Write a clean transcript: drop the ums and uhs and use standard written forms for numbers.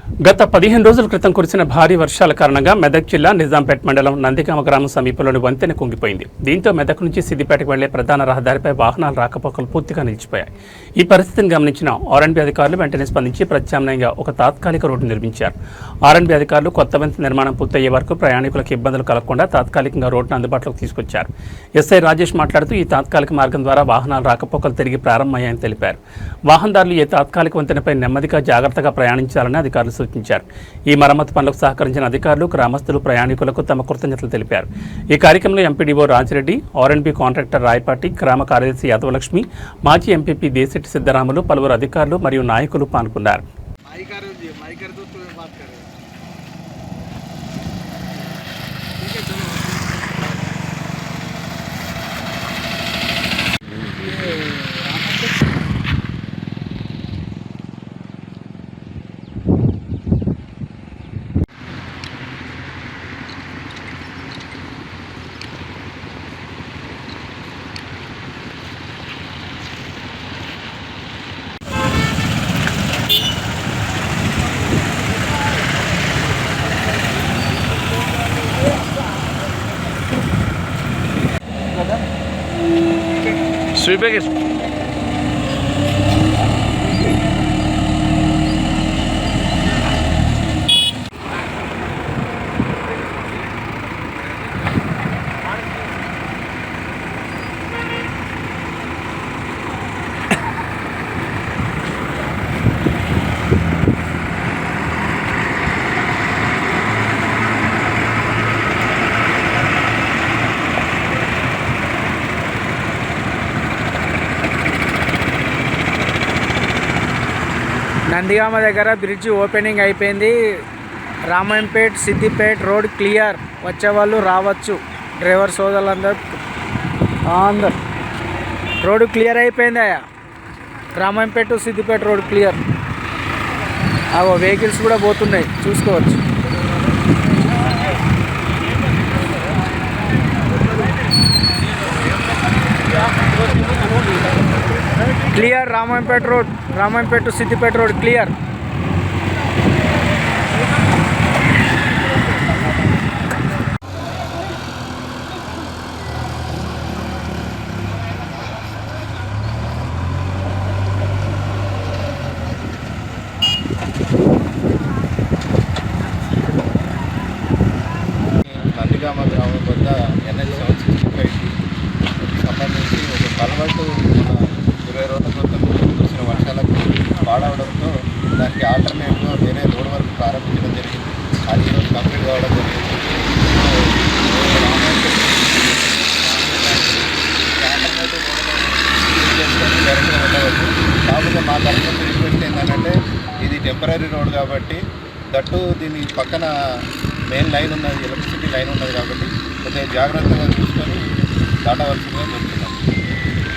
గత 15 రోజుల క్రితం కురిసిన భారీ వర్షాల కారణంగా మెదక్ జిల్లా నిజాంపేట్ మండలం నందిగామ గ్రామం సమీపంలోని వంతెన కుంగిపోయింది. దీంతో మెదక్ నుంచి సిద్దిపేటకు వెళ్లే ప్రధాన రహదారిపై వాహనాల రాకపోకలు పూర్తిగా నిలిచిపోయాయి. ఈ పరిస్థితిని గమనించిన ఆర్ఎండ్బీ అధికారులు వెంటనే స్పందించి ప్రత్యామ్నాయంగా ఒక తాత్కాలిక రోడ్డు నిర్మించారు. ఆర్ఎండ్బీ అధికారులు కొత్త వంతెన నిర్మాణం పూర్తయ్యే వరకు ప్రయాణికులకు ఇబ్బందులు కలగకుండా తాత్కాలికంగా రోడ్డును అందుబాటులోకి తీసుకొచ్చారు. ఎస్ఐ రాజేష్ మాట్లాడుతూ ఈ తాత్కాలిక మార్గం ద్వారా వాహనాల రాకపోకలు తిరిగి ప్రారంభమయ్యాయని తెలిపారు. వాహనదారులు ఈ తాత్కాలిక వంతెనపై నెమ్మదిగా జాగ్రత్తగా ప్రయాణించాలని అధికారులు సూచించారు. ఈ మరమ్మతు పనులకు సహకరించిన అధికారులు, గ్రామస్తులు, ప్రయాణికులకు తమ కృతజ్ఞతలు తెలిపారు. ఈ కార్యక్రమంలో MPDO Rajireddy, R&B contractor Rayapati, గ్రామ కార్యదర్శి యాదవలక్ష్మి, మాజీ ఎంపీపీ దేశెట్టి సిద్ధరాములు, పలువురు అధికారులు మరియు నాయకులు పాల్గొన్నారు. Sweet నందిగామ దగ్గర బ్రిడ్జ్ ఓపెనింగ్ అయిపోయింది. Ramayampet Siddipet road clear. వచ్చేవాళ్ళు రావచ్చు. డ్రైవర్ సోదరులందరూ రోడ్డు క్లియర్ అయిపోయింది. Ramayampet to Siddipet road clear. Vehicles కూడా పోతున్నాయి, చూసుకోవచ్చు. Clear. Ramayampet to Siddipet road clear. Nandigama గ్రామం వద్ద NH 765కి సంబంధించి ఒక కల్వర్టు 20 రోజుల క్రితం కురిసిన వర్షాలకు పాడవడంతో దానికి ఆల్టర్నేట్గా వేరే రోడ్ వర్క్ ప్రారంభించడం జరిగింది. అది ఈరోజు కంప్లీట్ కావడం జరిగింది. కాకపోతే మా తరఫున రిక్వెస్ట్ ఏంటంటే ఇది టెంపరీ రోడ్ కాబట్టి, దట్టు దీని పక్కన మెయిన్ లైన్ ఉన్నది, ఎలక్ట్రిసిటీ లైన్ ఉన్నది కాబట్టి కొద్దిగా జాగ్రత్తగా చూసుకొని దాటవలసిందిగా జరుగుతుంది.